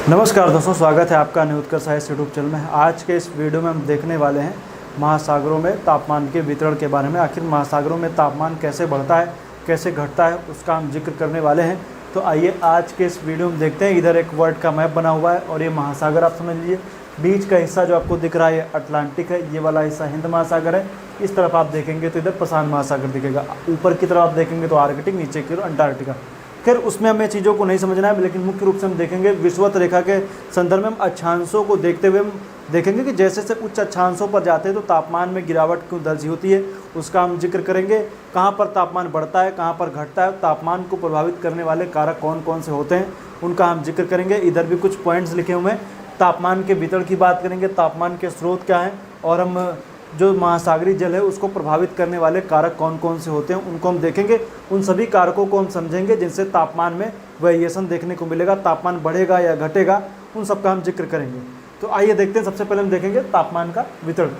नमस्कार दोस्तों, स्वागत है आपका न्यूज़ साइंस यूट्यूब चैनल में। आज के इस वीडियो में हम देखने वाले हैं महासागरों में तापमान के वितरण के बारे में। आखिर महासागरों में तापमान कैसे बढ़ता है, कैसे घटता है, उसका हम जिक्र करने वाले हैं। तो आइए आज के इस वीडियो में देखते हैं। इधर एक वर्ल्ड का मैप बना हुआ है और ये महासागर आप समझ लीजिए। बीच का हिस्सा जो आपको दिख रहा है ये अटलांटिक है, ये वाला हिस्सा हिंद महासागर है। इस तरफ आप देखेंगे तो इधर प्रशांत महासागर दिखेगा। ऊपर की तरफ आप देखेंगे तो आर्कटिक, नीचे की तरफ अंटार्कटिका। खैर उसमें हमें चीज़ों को नहीं समझना है, लेकिन मुख्य रूप से हम देखेंगे विषुवत रेखा के संदर्भ में हम अक्षांशों को देखते हुए हम देखेंगे कि जैसे जैसे उच्च अक्षांशों पर जाते हैं तो तापमान में गिरावट क्यों दर्ज होती है, उसका हम जिक्र करेंगे। कहाँ पर तापमान बढ़ता है, कहाँ पर घटता है, तापमान को प्रभावित करने वाले कारक कौन कौन से होते हैं, उनका हम जिक्र करेंगे। इधर भी कुछ पॉइंट्स लिखे हुए हैं। तापमान के वितरण की बात करेंगे, तापमान के स्रोत क्या हैं, और हम जो महासागरीय जल है उसको प्रभावित करने वाले कारक कौन कौन से होते हैं उनको हम देखेंगे। उन सभी कारकों को हम समझेंगे जिनसे तापमान में वेरिएशन देखने को मिलेगा। तापमान बढ़ेगा या घटेगा, उन सब का हम जिक्र करेंगे। तो आइए देखते हैं। सबसे पहले हम देखेंगे तापमान का वितरण।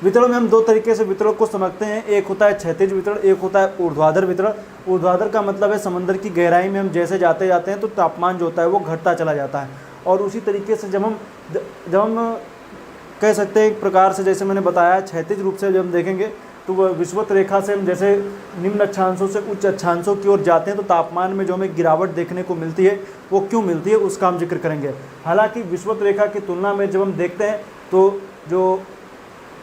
वितरण में हम दो तरीके से वितरण को समझते हैं। एक होता है क्षैतिज वितरण, एक होता है ऊर्ध्वाधर वितरण। ऊर्ध्वाधर का मतलब है समंदर की गहराई में हम जैसे जाते जाते हैं तो तापमान जो होता है वो घटता चला जाता है। और उसी तरीके से जब हम कह सकते हैं एक प्रकार से, जैसे मैंने बताया, क्षैतिज रूप से जब हम देखेंगे तो वह विषुवत रेखा से हम जैसे निम्न अक्षांशों से उच्च अक्षांशों की ओर जाते हैं तो तापमान में जो हमें गिरावट देखने को मिलती है वो क्यों मिलती है उसका हम जिक्र करेंगे। हालांकि विषुवत रेखा की तुलना में जब हम देखते हैं तो जो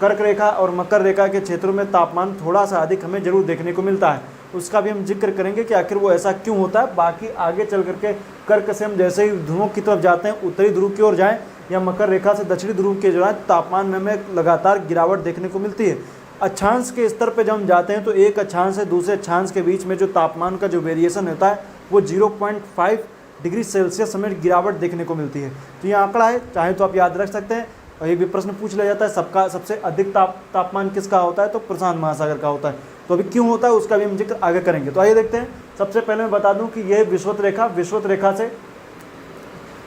कर्क रेखा और मकर रेखा के क्षेत्रों में तापमान थोड़ा सा अधिक हमें जरूर देखने को मिलता है। उसका भी हम जिक्र करेंगे कि आखिर वो ऐसा क्यों होता है। बाकी आगे चल करके कर्क से हम जैसे ही ध्रुवों की तरफ जाते हैं, उत्तरी ध्रुव की ओर जाएँ या मकर रेखा से दक्षिणी ध्रुव के जो है तापमान में हमें लगातार गिरावट देखने को मिलती है। अक्षांश के स्तर पर जब हम जाते हैं तो एक अक्षांश से दूसरे अक्षांश के बीच में जो तापमान का जो वेरिएशन होता है वो 0.5 डिग्री सेल्सियस हमें गिरावट देखने को मिलती है। तो ये आंकड़ा है, चाहे तो आप याद रख सकते हैं। और ये भी प्रश्न पूछ लिया जाता है सबका सबसे अधिक तापमान किसका होता है, तो प्रशांत महासागर का होता है। तो अभी क्यों होता है उसका भी हम जिक्र आगे करेंगे। तो आइए देखते हैं। सबसे पहले मैं बता दूं कि यह विषुवत रेखा से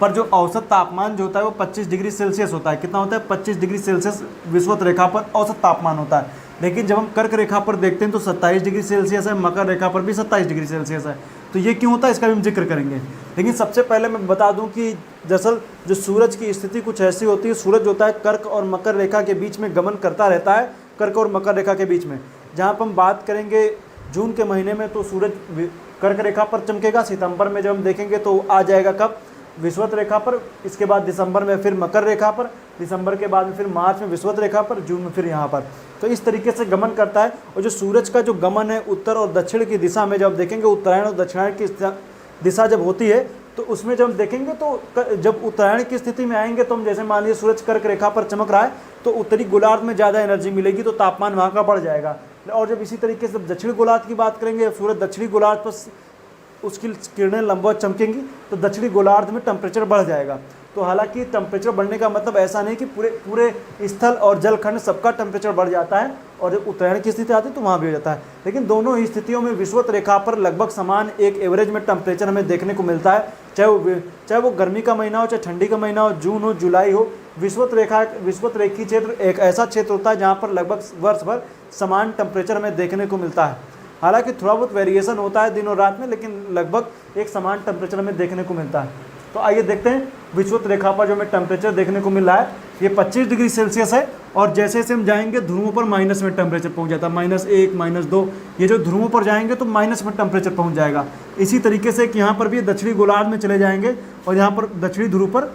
पर जो औसत तापमान जो होता है वो 25 डिग्री सेल्सियस होता है। कितना होता है? 25 डिग्री सेल्सियस विषुवत रेखा पर औसत तापमान होता है। लेकिन जब हम कर्क रेखा पर देखते हैं तो 27 डिग्री सेल्सियस है, मकर रेखा पर भी 27 डिग्री सेल्सियस है। तो ये क्यों होता है इसका भी हम जिक्र करेंगे। लेकिन सबसे पहले मैं बता दूं कि दरअसल जो सूरज की स्थिति कुछ ऐसी होती है, सूरज होता है कर्क और मकर रेखा के बीच में गमन करता रहता है, कर्क और मकर रेखा के बीच में। जहाँ पर हम बात करेंगे जून के महीने में तो सूरज कर्क रेखा पर चमकेगा। सितंबर में जब हम देखेंगे तो आ जाएगा कब? विषुवत रेखा पर। इसके बाद दिसंबर में फिर मकर रेखा पर, दिसंबर के बाद में फिर मार्च में विषुवत रेखा पर, जून में फिर यहाँ पर। तो इस तरीके से गमन करता है। और जो सूरज का जो गमन है उत्तर और दक्षिण की दिशा में जब देखेंगे, उत्तरायण और दक्षिणायन की दिशा जब होती है तो उसमें जब हम देखेंगे तो जब उत्तरायण की स्थिति में आएंगे तो हम जैसे मान लीजिए सूरज कर्क रेखा पर चमक रहा है तो उत्तरी गोलार्ध में ज़्यादा एनर्जी मिलेगी तो तापमान वहाँ का बढ़ जाएगा। और जब इसी तरीके से दक्षिणी गोलार्ध की बात करेंगे, सूरज दक्षिणी गोलार्ध पर उसकी किरणें लंबवत चमकेंगी तो दक्षिणी गोलार्ध में टेम्परेचर बढ़ जाएगा। तो हालांकि टेम्परेचर बढ़ने का मतलब ऐसा नहीं कि पूरे स्थल और जलखंड सबका टेम्परेचर बढ़ जाता है, और जब उत्तरायण की स्थिति आती है तो वहाँ भी हो जाता है। लेकिन दोनों ही स्थितियों में विषुवत रेखा पर लगभग समान एक एवरेज में टेम्परेचर हमें देखने को मिलता है, चाहे वो गर्मी का महीना हो, चाहे ठंडी का महीना हो, जून हो, जुलाई हो। विषुवत रेखीय क्षेत्र एक ऐसा क्षेत्र होता है जहाँ पर लगभग वर्ष भर समान टेम्परेचर हमें देखने को मिलता है। हालांकि थोड़ा बहुत वेरिएशन होता है दिन और रात में, लेकिन लगभग एक समान टेम्परेचर हमें देखने को मिलता है। तो आइए देखते हैं विषुवत रेखा पर जो हमें टेम्परेचर देखने को मिल रहा है ये 25 डिग्री सेल्सियस है। और जैसे जैसे हम जाएंगे ध्रुवों पर माइनस में टेम्परेचर पहुंच जाता है, -1, -2। ये जो ध्रुवों पर जाएंगे तो माइनस में टेम्परेचर पहुंच जाएगा। इसी तरीके से कि यहाँ पर भी दक्षिणी गोलार्ध में चले जाएंगे और यहाँ पर दक्षिणी ध्रुव पर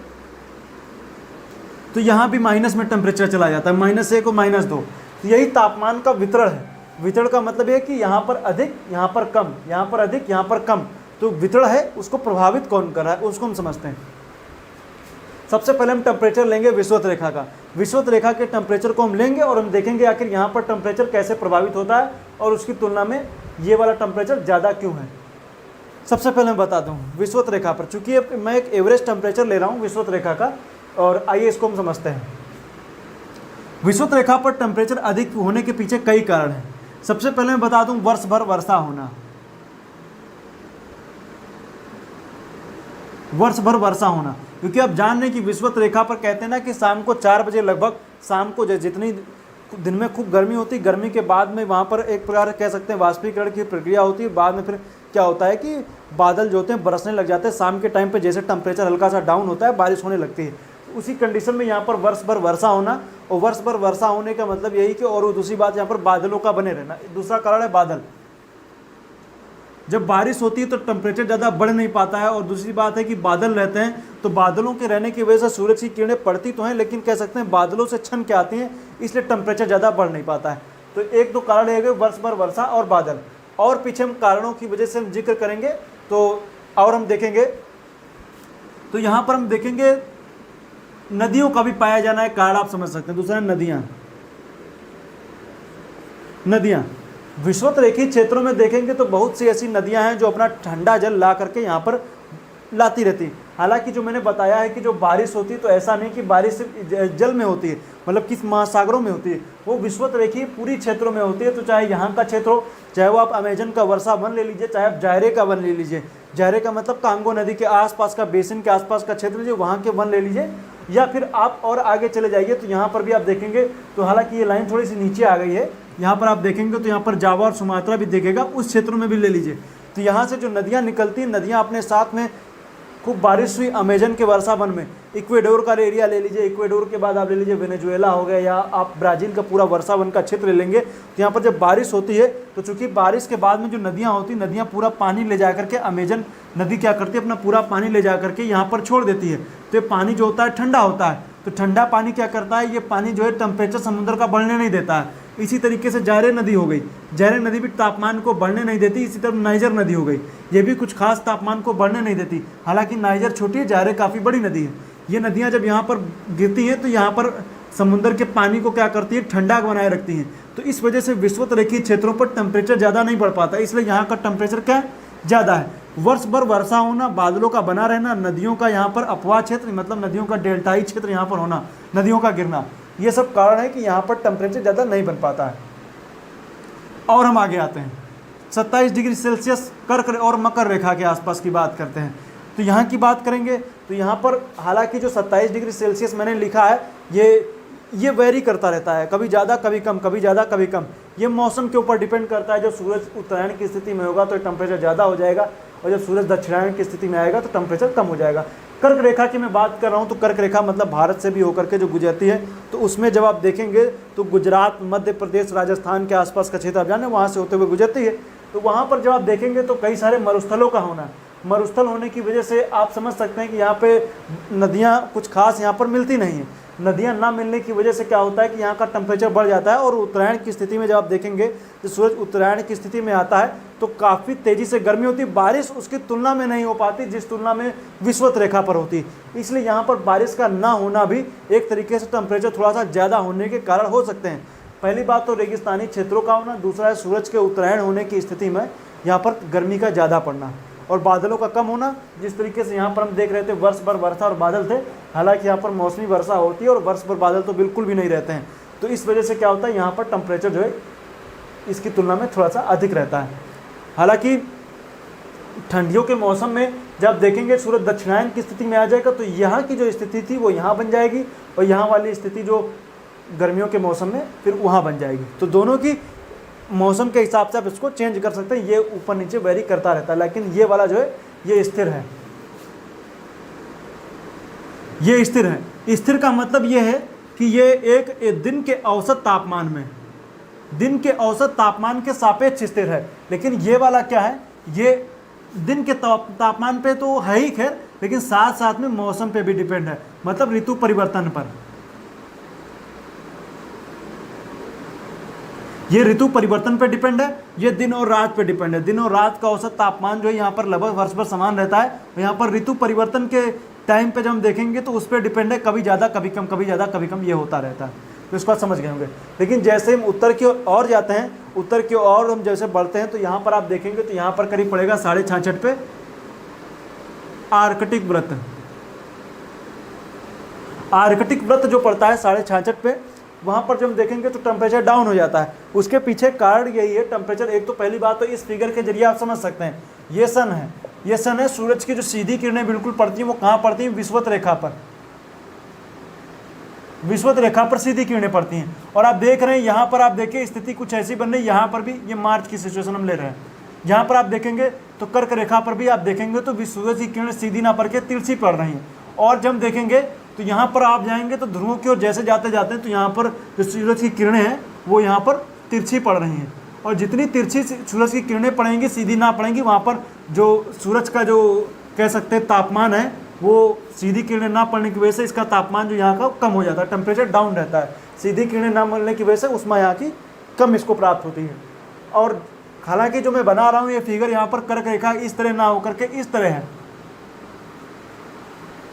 तो यहाँ भी माइनस में टेम्परेचर चला जाता है, -1 और -2। तो यही तापमान का वितरण है। वितरण का मतलब है कि यहाँ पर अधिक, यहाँ पर कम, यहाँ पर अधिक, यहाँ पर कम। तो वितरण है, उसको प्रभावित कौन कर रहा है उसको हम समझते हैं। सबसे पहले हम टेम्परेचर लेंगे विषुवत रेखा का। विषुवत रेखा के टेम्परेचर को हम लेंगे और हम देखेंगे आखिर यहाँ पर टेम्परेचर कैसे प्रभावित होता है और उसकी तुलना में ये वाला टेम्परेचर ज़्यादा क्यों है। सबसे पहले मैं बता दूँ विषुवत रेखा पर, चूँकि मैं एक एवरेज टेम्परेचर ले रहा हूँ विषुवत रेखा का, और आइए इसको हम समझते हैं। विषुवत रेखा पर टेम्परेचर अधिक होने के पीछे कई कारण हैं। सबसे पहले मैं बता दूं वर्ष भर वर्षा होना। वर्ष भर वर्षा होना, क्योंकि आप जान रहे हैं कि विषुवत रेखा पर कहते हैं ना कि शाम को 4 बजे लगभग, शाम को जितनी दिन में खूब गर्मी होती है, गर्मी के बाद में वहाँ पर एक प्रकार कह सकते हैं वाष्पीकरण की प्रक्रिया होती है। बाद में फिर क्या होता है कि बादल जो होते हैं बरसने लग जाते हैं। शाम के टाइम पे जैसे टेम्परेचर हल्का सा डाउन होता है, बारिश होने लगती है। उसी कंडीशन में यहाँ पर वर्ष भर वर्षा होना, और वर्ष भर वर्षा होने का मतलब यही कि, और दूसरी बात यहाँ पर बादलों का बने रहना। दूसरा कारण है बादल। जब बारिश होती है तो टेम्परेचर ज़्यादा बढ़ नहीं पाता है, और दूसरी बात है कि बादल रहते हैं, तो बादलों के रहने की वजह से सूरज की किरणें पड़ती तो हैं, लेकिन कह सकते हैं बादलों से छन के आती हैं, इसलिए टेम्परेचर ज़्यादा बढ़ नहीं पाता है। तो एक दो कारण है वर्ष भर वर्षा और बादल, और पीछे हम कारणों की वजह से हम जिक्र करेंगे तो और हम देखेंगे। तो यहाँ पर हम देखेंगे नदियों का भी पाया जाना है कारण, आप समझ सकते हैं। दूसरा नदियाँ विषुवत रेखीय क्षेत्रों में देखेंगे तो बहुत सी ऐसी नदियां हैं जो अपना ठंडा जल ला करके यहाँ पर लाती रहती है। हालांकि जो मैंने बताया है कि जो बारिश होती है तो ऐसा नहीं कि बारिश सिर्फ जल में होती है, मतलब किस महासागरों में होती है, वो विषुवत रेखीय पूरी क्षेत्रों में होती है। तो चाहे यहाँ का क्षेत्र हो, चाहे वो आप अमेजन का वर्षा वन ले लीजिए, चाहे आप जायरे का वन ले लीजिए। जायरे का मतलब कांगो नदी के आसपास का, बेसिन के आसपास का क्षेत्र लीजिए, वहाँ के वन ले लीजिए। या फिर आप और आगे चले जाइए तो यहाँ पर भी आप देखेंगे, तो हालांकि ये लाइन थोड़ी सी नीचे आ गई है, यहाँ पर आप देखेंगे तो यहाँ पर जावा और सुमात्रा भी देखेगा, उस क्षेत्रों में भी ले लीजिए। तो यहाँ से जो नदियाँ निकलती हैं, नदियाँ अपने साथ में खूब बारिश हुई अमेजन के वर्षा वन में, इक्वेडोर का एरिया ले लीजिए, इक्वेडोर के बाद आप ले लीजिए वेनेजुएला हो गया, या आप ब्राज़ील का पूरा वर्षा वन का क्षेत्र ले लेंगे। तो यहाँ पर जब बारिश होती है तो चूंकि बारिश के बाद में जो नदियाँ होती हैं, नदियाँ पूरा पानी ले जा करके, अमेजन नदी क्या करती है, अपना पूरा पानी ले जा करके यहाँ पर छोड़ देती है। तो ये पानी जो होता है ठंडा होता है, तो ठंडा पानी क्या करता है, ये पानी जो है टेम्परेचर समुद्र का बढ़ने नहीं देता है। इसी तरीके से जायरे नदी हो गई, जायरे नदी भी तापमान को बढ़ने नहीं देती। इसी तरह नाइजर नदी हो गई, ये भी कुछ खास तापमान को बढ़ने नहीं देती। हालांकि नाइजर छोटी है, जायरे काफ़ी बड़ी नदी है। ये नदियाँ जब यहाँ पर गिरती हैं तो यहाँ पर समुद्र के पानी को क्या करती है, ठंडा बनाए रखती हैं। तो इस वजह से विषुवत रेखीय क्षेत्रों पर टेम्परेचर ज़्यादा नहीं बढ़ पाता, इसलिए यहाँ का टेम्परेचर क्या ज़्यादा है। वर्ष भर वर्षा होना, बादलों का बना रहना, नदियों का यहाँ पर अपवाह क्षेत्र, मतलब नदियों का डेल्टाई क्षेत्र यहाँ पर होना, नदियों का गिरना, ये सब कारण है कि यहाँ पर टेम्परेचर ज़्यादा नहीं बन पाता है। और हम आगे आते हैं 27 डिग्री सेल्सियस कर्क और मकर रेखा के आसपास की बात करते हैं। तो यहाँ की बात करेंगे तो यहाँ पर हालांकि जो 27 डिग्री सेल्सियस मैंने लिखा है, ये वेरी करता रहता है, कभी ज़्यादा कभी कम, कभी ज़्यादा कभी कम। ये मौसम के ऊपर डिपेंड करता है। जब सूरज उत्तरायण की स्थिति में होगा तो टेम्परेचर ज़्यादा हो जाएगा, और जब सूरज दक्षिणायन की स्थिति में आएगा तो टेम्परेचर कम हो जाएगा। कर्क रेखा की मैं बात कर रहा हूँ, तो कर्क रेखा मतलब भारत से भी होकर के जो गुजरती है, तो उसमें जब आप देखेंगे तो गुजरात, मध्य प्रदेश, राजस्थान के आसपास का क्षेत्र आप जाने, वहाँ से होते हुए गुजरती है। तो वहाँ पर जब आप देखेंगे तो कई सारे मरुस्थलों का होना, मरुस्थल होने की वजह से आप समझ सकते हैं कि यहाँ पे नदियाँ कुछ खास यहाँ पर मिलती नहीं हैं। नदियाँ ना मिलने की वजह से क्या होता है कि यहाँ का टेम्परेचर बढ़ जाता है। और उत्तरायण की स्थिति में जब आप देखेंगे, तो सूरज उत्तरायण की स्थिति में आता है तो काफ़ी तेज़ी से गर्मी होती है, बारिश उसकी तुलना में नहीं हो पाती जिस तुलना में विषुवत रेखा पर होती। इसलिए यहाँ पर बारिश का ना होना भी एक तरीके से टेम्परेचर थोड़ा सा ज़्यादा होने के कारण हो सकते हैं। पहली बात तो रेगिस्तानी क्षेत्रों का होना, दूसरा है सूरज के उत्तरायण होने की स्थिति में यहाँ पर गर्मी का ज़्यादा पड़ना, और बादलों का कम होना। जिस तरीके से यहाँ पर हम देख रहे थे वर्ष भर वर्षा और बादल थे, हालांकि यहाँ पर मौसमी वर्षा होती है और वर्ष भर बादल तो बिल्कुल भी नहीं रहते हैं। तो इस वजह से क्या होता है, यहाँ पर टेम्परेचर जो है इसकी तुलना में थोड़ा सा अधिक रहता है। हालांकि ठंडियों के मौसम में जब देखेंगे सूरज दक्षिणायन की स्थिति में आ जाएगा तो यहाँ की जो स्थिति थी वो यहाँ बन जाएगी, और यहाँ वाली स्थिति जो गर्मियों के मौसम में फिर वहाँ बन जाएगी। तो दोनों की मौसम के हिसाब से आप इसको चेंज कर सकते हैं। ये ऊपर नीचे वेरी करता रहता है, लेकिन ये वाला जो है ये स्थिर है, ये स्थिर है। स्थिर का मतलब ये है कि ये एक दिन के औसत तापमान में, दिन के औसत तापमान के सापेक्ष स्थिर है। लेकिन ये वाला क्या है, ये दिन के तापमान पे तो है ही खैर, लेकिन साथ साथ में मौसम पे भी डिपेंड है, मतलब ऋतु परिवर्तन पर। ये ऋतु परिवर्तन पे डिपेंड है, ये दिन और रात पे डिपेंड है। दिन और रात का औसत तापमान जो है यहाँ पर लगभग वर्ष भर समान रहता है, और यहाँ पर ऋतु परिवर्तन के टाइम पे जब हम देखेंगे तो उस पर डिपेंड है, कभी ज़्यादा कभी कम, कभी ज़्यादा कभी कम, ये होता रहता है। तो इसको आप समझ गए होंगे। लेकिन जैसे हम उत्तर की ओर जाते हैं, उत्तर की ओर हम जैसे बढ़ते हैं, तो यहाँ पर आप देखेंगे तो यहाँ पर करीब पड़ेगा 66.5 पे आर्कटिक व्रत। आर्कटिक व्रत जो पड़ता है 66.5 पे, वहाँ पर जब हम देखेंगे तो टेम्परेचर डाउन हो जाता है। उसके पीछे कारण यही है टेम्परेचर। एक तो पहली बात तो इस फिगर के जरिए आप समझ सकते हैं, ये सन है, ये सन है, सूरज की जो सीधी किरणें बिल्कुल पड़ती हैं वो कहाँ पड़ती हैं, विषुवत रेखा पर। विषुवत रेखा पर सीधी किरणें पड़ती हैं। और आप देख रहे हैं यहाँ पर, आप देखिए स्थिति कुछ ऐसी बन रही है, यहाँ पर भी ये मार्च की सिचुएशन हम ले रहे हैं। यहाँ पर आप देखेंगे तो कर्क रेखा पर भी आप देखेंगे तो सूरज की किरणें सीधी ना पड़ के तिरछी पड़ रही हैं। और जब देखेंगे तो यहाँ पर आप जाएंगे तो ध्रुवों की ओर जैसे जाते जाते हैं तो यहाँ पर जो सूरज की किरणें हैं वो यहाँ पर तिरछी पड़ रही हैं। और जितनी तिरछी सूरज की किरणें पड़ेंगी, सीधी ना पड़ेंगी, वहाँ पर जो सूरज का जो कह सकते हैं तापमान है वो सीधी किरणें ना पड़ने की वजह से इसका तापमान जो यहाँ का कम हो जाता है, टेम्परेचर डाउन रहता है। सीधी किरणें ना मिलने की वजह से उसमें यहाँ की कम इसको प्राप्त होती है। और हालांकि जो मैं बना रहा हूँ ये फिगर यहाँ पर कर्क रेखा इस तरह ना होकर के इस तरह है,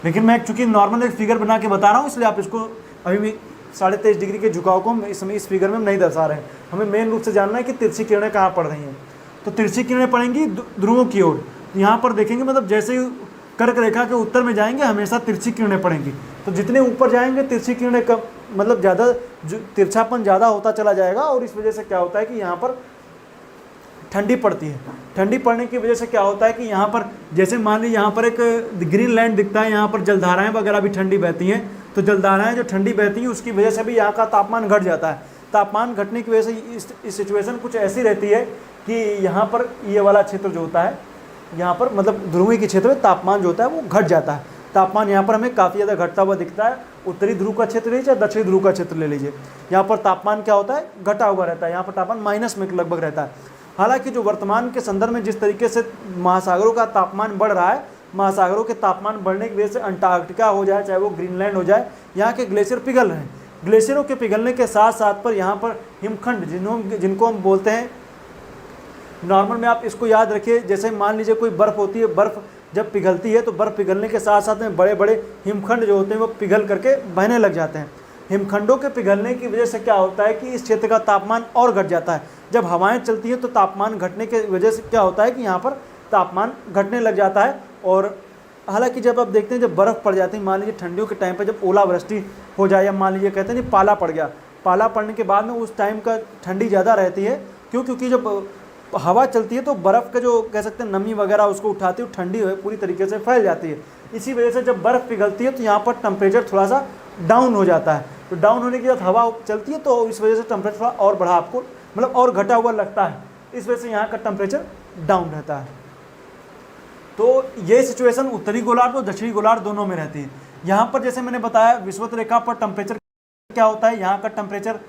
लेकिन मैं चूंकि नॉर्मल एक फिगर बना के बता रहा हूँ इसलिए आप इसको अभी भी 23.5 डिग्री के झुकाव को इस फिगर में नहीं दर्शा रहे हैं। हमें मेन रूप से जानना है कि तिरछी किरणें कहाँ पड़ रही हैं। तो तिरछी किरणें पड़ेंगी ध्रुवों की ओर। यहाँ पर देखेंगे मतलब जैसे ही कर्क रेखा के उत्तर में जाएंगे हमेशा तिरछी किरणें पड़ेंगी। तो जितने ऊपर जाएंगे तिरछी किरणें कम, मतलब ज़्यादा तिरछापन ज़्यादा होता चला जाएगा। और इस वजह से क्या होता है कि यहाँ पर ठंडी पड़ती है। ठंडी पड़ने की वजह से क्या होता है कि यहाँ पर जैसे मान लीजिए यहाँ पर एक ग्रीन लैंड दिखता है, यहाँ पर जलधाराएं वगैरह भी ठंडी बहती हैं। तो जलधाराएं जो ठंडी बहती हैं उसकी वजह से भी यहाँ का तापमान घट जाता है। तापमान घटने की वजह से इस सिचुएशन कुछ ऐसी रहती है कि यहाँ पर ये वाला क्षेत्र जो होता है, यहाँ पर मतलब ध्रुवीय के क्षेत्र में तापमान जो होता है वो घट जाता है। तापमान यहाँ पर हमें काफ़ी ज़्यादा घटता हुआ दिखता है। उत्तरी ध्रुव का क्षेत्र ले लीजिए, दक्षिणी ध्रुव का क्षेत्र ले लीजिए, यहाँ पर तापमान क्या होता है, घटा हुआ रहता है। यहाँ पर तापमान माइनस में लगभग रहता है। हालांकि जो वर्तमान के संदर्भ में जिस तरीके से महासागरों का तापमान बढ़ रहा है, महासागरों के तापमान बढ़ने की वजह से अंटार्कटिका हो जाए चाहे वो ग्रीनलैंड हो जाए, यहाँ के ग्लेशियर पिघल रहे हैं। ग्लेशियरों के पिघलने के साथ साथ पर यहाँ पर हिमखंड जिनको हम बोलते हैं, नॉर्मल में आप इसको याद रखिए, जैसे मान लीजिए कोई बर्फ़ होती है, बर्फ़ जब पिघलती है तो बर्फ़ पिघलने के साथ साथ में बड़े बड़े हिमखंड जो होते हैं वो पिघल करके बहने लग जाते हैं। हिमखंडों के पिघलने की वजह से क्या होता है कि इस क्षेत्र का तापमान और घट जाता है। जब हवाएं चलती हैं तो तापमान घटने के वजह से क्या होता है कि यहाँ पर तापमान घटने लग जाता है। और हालांकि जब आप देखते हैं जब बर्फ़ पड़ जाती है, मान लीजिए ठंडियों के टाइम पर जब ओलावृष्टि हो जाए या मान लीजिए कहते हैं नहीं पाला पड़ गया, पाला पड़ने के बाद में उस टाइम का ठंडी ज़्यादा रहती है। क्योंकि जब हवा चलती है तो बर्फ़ का जो कह सकते हैं नमी वगैरह उसको उठाती है, ठंडी पूरी तरीके से फैल जाती है। इसी वजह से जब बर्फ़ पिघलती है तो यहाँ पर टेम्परेचर थोड़ा सा डाउन हो जाता है। तो डाउन होने के बाद हवा चलती है तो इस वजह से टेम्परेचर थोड़ा और बढ़ा आपको मतलब और घटा हुआ लगता है। इस वजह से यहाँ का टेम्परेचर डाउन रहता है। तो ये सिचुएशन उत्तरी गोलार्ध और दक्षिणी गोलार्ध दोनों में रहती है। यहाँ पर जैसे मैंने बताया विषुवत रेखा पर टेम्परेचर क्या होता है, यहाँ का टेम्परेचर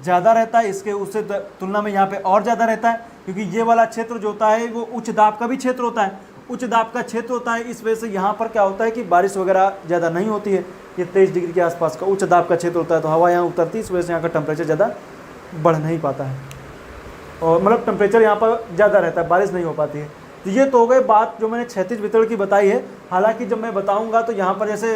ज़्यादा रहता है, इसके उससे तुलना में यहाँ पे और ज़्यादा रहता है। क्योंकि ये वाला क्षेत्र जो होता है वो उच्च दाब का भी क्षेत्र होता है, उच्च दाब का क्षेत्र होता है। इस वजह से यहाँ पर क्या होता है कि बारिश वगैरह ज़्यादा नहीं होती है। ये 23 डिग्री के आसपास का उच्च दाब का क्षेत्र होता है तो हवा यहाँ उतरती है, इस वजह से यहाँ का टेम्परेचर ज़्यादा बढ़ नहीं पाता है और मतलब टेम्परेचर यहाँ पर ज़्यादा रहता है, बारिश नहीं हो पाती है। तो ये तो हो गए बात जो मैंने क्षैतिज वितरण की बताई है। हालांकि जब मैं बताऊँगा तो यहाँ पर जैसे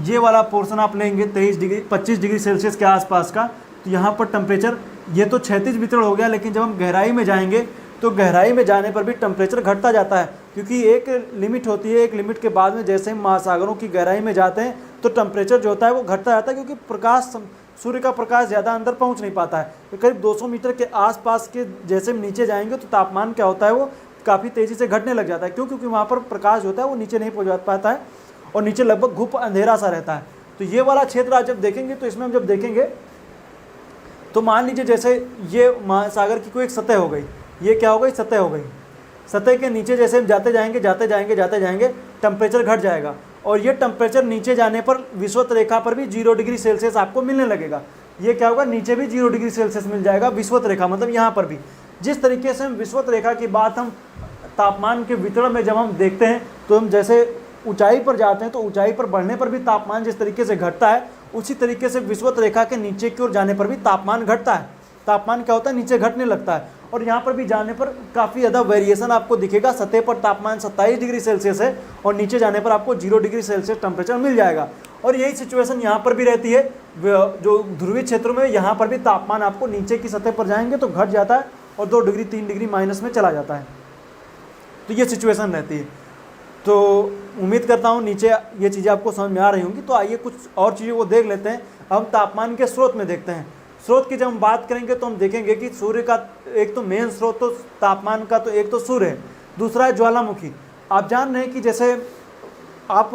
ये वाला पोर्शन आप लेंगे 25 डिग्री सेल्सियस के आसपास का, तो यहाँ पर टेम्परेचर ये तो क्षैतिज वितरण हो गया। लेकिन जब हम गहराई में जाएंगे तो गहराई में जाने पर भी टेम्परेचर घटता जाता है, क्योंकि एक लिमिट होती है। एक लिमिट के बाद में जैसे हम महासागरों की गहराई में जाते हैं तो टेम्परेचर जो होता है वो घटता जाता है, क्योंकि प्रकाश सूर्य का प्रकाश ज़्यादा अंदर पहुँच नहीं पाता है। तो करीब 200 मीटर के आसपास के जैसे हम नीचे जाएंगे तो तापमान क्या होता है वो काफ़ी तेज़ी से घटने लग जाता है। क्यों? क्योंकि वहाँ पर प्रकाश होता है वो नीचे नहीं पहुँच पाता है और नीचे लगभग घुप अंधेरा सा रहता है। तो ये वाला क्षेत्र आप जब देखेंगे तो इसमें हम जब देखेंगे तो मान लीजिए जैसे ये महासागर की कोई एक सतह हो गई, ये क्या हो गई, सतह हो गई। सतह के नीचे जैसे हम जाते जाएंगे टेम्परेचर घट जाएगा और ये टेम्परेचर नीचे जाने पर विषुवत रेखा पर भी 0 डिग्री सेल्सियस आपको मिलने लगेगा। ये क्या होगा, नीचे भी 0 डिग्री सेल्सियस मिल जाएगा विषुवत रेखा, मतलब यहाँ पर भी। जिस तरीके से हम विषुवत रेखा की बात हम तापमान के वितरण में जब हम देखते हैं तो हम जैसे ऊंचाई पर जाते हैं तो ऊंचाई पर बढ़ने पर भी तापमान जिस तरीके से घटता है, उसी तरीके से विषुवत रेखा के नीचे की ओर जाने पर भी तापमान घटता है। तापमान क्या होता है, नीचे घटने लगता है। और यहाँ पर भी जाने पर काफ़ी ज़्यादा वेरिएशन आपको दिखेगा। सतह पर तापमान 27 डिग्री सेल्सियस है और नीचे जाने पर आपको 0 डिग्री सेल्सियस टेम्परेचर मिल जाएगा। और यही सिचुएशन यहाँ पर भी रहती है। जो ध्रुवीय क्षेत्रों में यहाँ पर भी तापमान आपको नीचे की सतह पर जाएंगे तो घट जाता है और 2 डिग्री 3 डिग्री माइनस में चला जाता है। तो ये सिचुएशन रहती है। तो उम्मीद करता हूँ नीचे ये चीज़ें आपको समझ में आ रही होंगी। तो आइए कुछ और चीज़ों को देख लेते हैं। अब हम तापमान के स्रोत में देखते हैं। स्रोत की जब हम बात करेंगे तो हम देखेंगे कि सूर्य का एक तो मेन स्रोत तो तापमान का तो एक तो सूर्य है, दूसरा है ज्वालामुखी। आप जान रहे हैं कि जैसे आप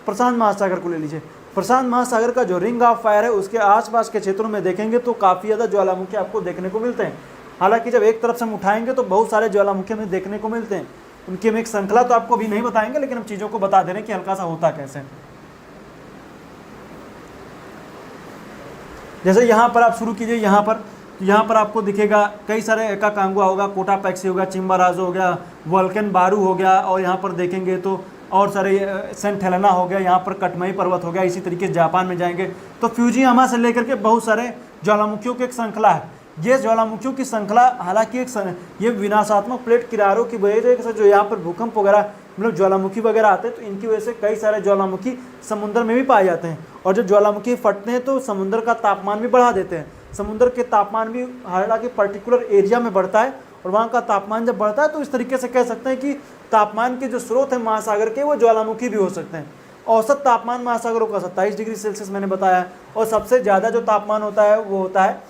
प्रशांत महासागर को ले लीजिए। प्रशांत महासागर का जो रिंग ऑफ फायर है उसके आसपास के क्षेत्रों में देखेंगे तो काफ़ी ज़्यादा ज्वालामुखी आपको देखने को मिलते हैं। हालांकि जब एक तरफ से हम उठाएंगे तो बहुत सारे ज्वालामुखी हमें देखने को मिलते हैं। उनकी हम एक श्रृंखला तो आपको अभी नहीं बताएंगे, लेकिन हम चीज़ों को बता दे रहे हैं कि हल्का सा होता कैसे। जैसे यहाँ पर आप शुरू कीजिए, यहाँ पर आपको दिखेगा कई सारे एकाकांगुआ होगा, कोटापैक्सी होगा, चिम्बाराजो हो गया, वोल्केन बारू हो गया, और यहाँ पर देखेंगे तो और सारे सेंट हेलेना हो गया, यहाँ पर कटमई पर्वत हो गया। इसी तरीके से जापान में जाएंगे तो फ्यूजियामा से लेकर के बहुत सारे ज्वालामुखियों की एक श्रृंखला है। ये ज्वालामुखियों की श्रृंखला हालांकि ये विनाशात्मक प्लेट किनारों की वजह से जो यहाँ पर भूकंप वगैरह मतलब ज्वालामुखी वगैरह आते हैं तो इनकी वजह से कई सारे ज्वालामुखी समुद्र में भी पाए जाते हैं। और जब ज्वालामुखी फटते हैं तो समुद्र का तापमान भी बढ़ा देते हैं। समुद्र के तापमान भी हालांकि पर्टिकुलर एरिया में बढ़ता है, और वहाँ का तापमान जब बढ़ता है तो इस तरीके से कह सकते हैं कि तापमान के जो स्रोत है महासागर के वो ज्वालामुखी भी हो सकते हैं। औसत तापमान महासागरों का 27 डिग्री सेल्सियस मैंने बताया है, और सबसे ज़्यादा जो तापमान होता है वो होता है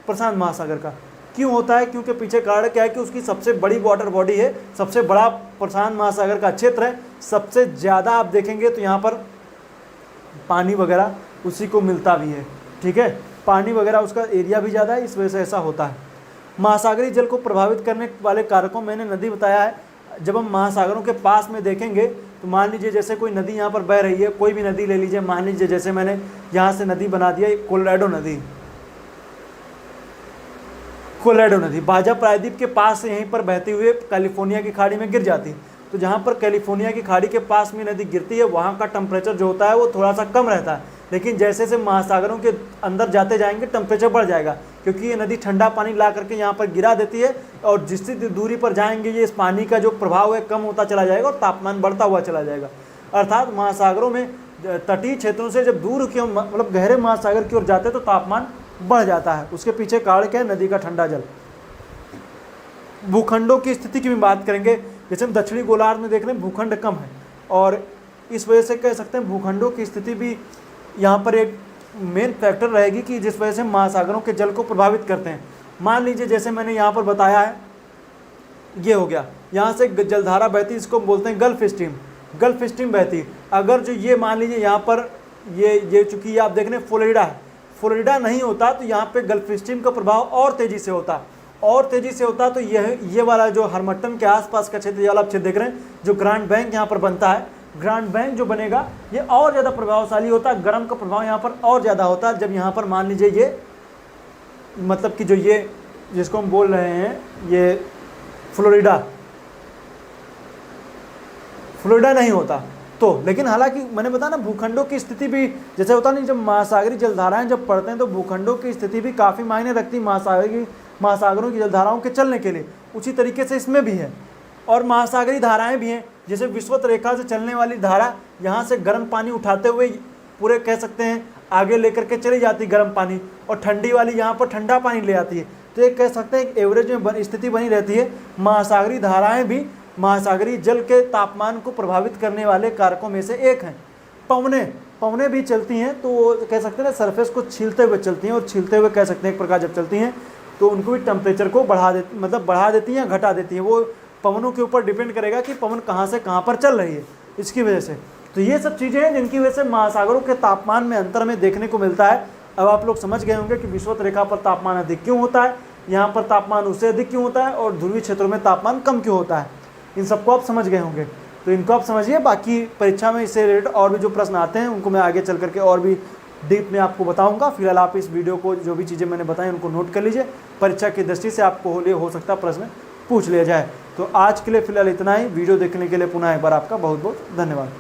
प्रशांत महासागर का। क्यों होता है? क्योंकि पीछे कारण क्या है कि उसकी सबसे बड़ी वाटर बॉडी है, सबसे बड़ा प्रशांत महासागर का क्षेत्र है, सबसे ज़्यादा आप देखेंगे तो यहाँ पर पानी वगैरह उसी को मिलता भी है। ठीक है, पानी वगैरह उसका एरिया भी ज़्यादा है, इस वजह से ऐसा होता है। महासागरीय जल को प्रभावित करने वाले कारकों मैंने नदी बताया है। जब हम महासागरों के पास में देखेंगे तो मान लीजिए जैसे कोई नदी यहाँ पर बह रही है, कोई भी नदी ले लीजिए, मान लीजिए जैसे मैंने यहाँ से नदी बना दिया कोलोराडो नदी बाजा प्रायद्वीप के पास से यहीं पर बहते हुए कैलिफोर्निया की खाड़ी में गिर जाती। तो जहाँ पर कैलिफोर्निया की खाड़ी के पास में नदी गिरती है वहाँ का टेम्परेचर जो होता है वो थोड़ा सा कम रहता है, लेकिन जैसे जैसे महासागरों के अंदर जाते जाएंगे टेम्परेचर बढ़ जाएगा, क्योंकि ये नदी ठंडा पानी ला करके यहाँ पर गिरा देती है, और जिस दूरी पर जाएंगे ये इस पानी का जो प्रभाव है कम होता चला जाएगा और तापमान बढ़ता हुआ चला जाएगा। अर्थात महासागरों में तटीय क्षेत्रों से जब दूर की मतलब गहरे महासागर की ओर जाते हैं तो तापमान बढ़ जाता है। उसके पीछे कारण क्या है? नदी का ठंडा जल। भूखंडों की स्थिति की भी बात करेंगे। जैसे हम दक्षिणी गोलार्ध में देख रहे हैं भूखंड कम है, और इस वजह से कह सकते हैं भूखंडों की स्थिति भी यहाँ पर एक मेन फैक्टर रहेगी कि जिस वजह से महासागरों के जल को प्रभावित करते हैं। मान लीजिए जैसे मैंने यहाँ पर बताया है, ये हो गया, यहाँ से जलधारा बहती, इसको बोलते हैं गल्फ स्ट्रीम बहती। अगर जो ये मान लीजिए यहाँ पर ये चूँकि ये आप देख रहे हैं फ्लोरिडा नहीं होता तो यहाँ पे गल्फ स्ट्रीम का प्रभाव और तेज़ी से होता तो ये वाला जो हरमट्टन के आसपास का क्षेत्र, ये वाला आप क्षेत्र देख रहे हैं, जो ग्रांड बैंक यहाँ पर बनता है, ग्रांड बैंक जो बनेगा ये और ज़्यादा प्रभावशाली होता है। गर्म का प्रभाव यहाँ पर और ज़्यादा होता है। जब यहाँ पर मान लीजिए ये मतलब कि जो ये जिसको हम बोल रहे हैं ये फ्लोरिडा नहीं होता तो, लेकिन हालांकि मैंने बताया ना भूखंडों की स्थिति भी जैसे होता नहीं, जब महासागरीय जलधाराएं जब पड़ते हैं तो भूखंडों की स्थिति भी काफ़ी मायने रखती महासागरों की जलधाराओं के चलने के लिए। उसी तरीके से इसमें भी है, और महासागरीय धाराएं भी हैं। जैसे विषुवत रेखा से चलने वाली धारा यहाँ से गर्म पानी उठाते हुए पूरे कह सकते हैं आगे लेकर के चली जाती गर्म पानी, और ठंडी वाली यहाँ पर ठंडा पानी ले आती है। तो एक कह सकते हैं एवरेज में स्थिति बनी रहती है। महासागरीय धाराएं भी महासागरीय जल के तापमान को प्रभावित करने वाले कारकों में से एक हैं। पवनें भी चलती हैं तो कह सकते हैं ना सरफेस को छीलते हुए चलती हैं, और छीलते हुए कह सकते हैं एक प्रकार जब चलती हैं तो उनको भी टेम्परेचर को बढ़ा देती हैं या घटा देती हैं। वो पवनों के ऊपर डिपेंड करेगा कि पवन कहाँ से कहाँ पर चल रही है, इसकी वजह से। तो ये सब चीज़ें हैं जिनकी वजह से महासागरों के तापमान में अंतर हमें देखने को मिलता है। अब आप लोग समझ गए होंगे कि विषुवत रेखा पर तापमान अधिक क्यों होता है, यहाँ पर तापमान उससे अधिक क्यों होता है, और ध्रुवीय क्षेत्रों में तापमान कम क्यों होता है। इन सबको आप समझ गए होंगे, तो इनको आप समझिए। बाकी परीक्षा में इससे रिलेटेड और भी जो प्रश्न आते हैं उनको मैं आगे चल करके और भी डीप में आपको बताऊंगा। फिलहाल आप इस वीडियो को जो भी चीज़ें मैंने बताई उनको नोट कर लीजिए, परीक्षा की दृष्टि से आपको हो सकता प्रश्न पूछ लिया जाए। तो आज के लिए फिलहाल इतना ही। वीडियो देखने के लिए पुनः एक बार आपका बहुत बहुत धन्यवाद।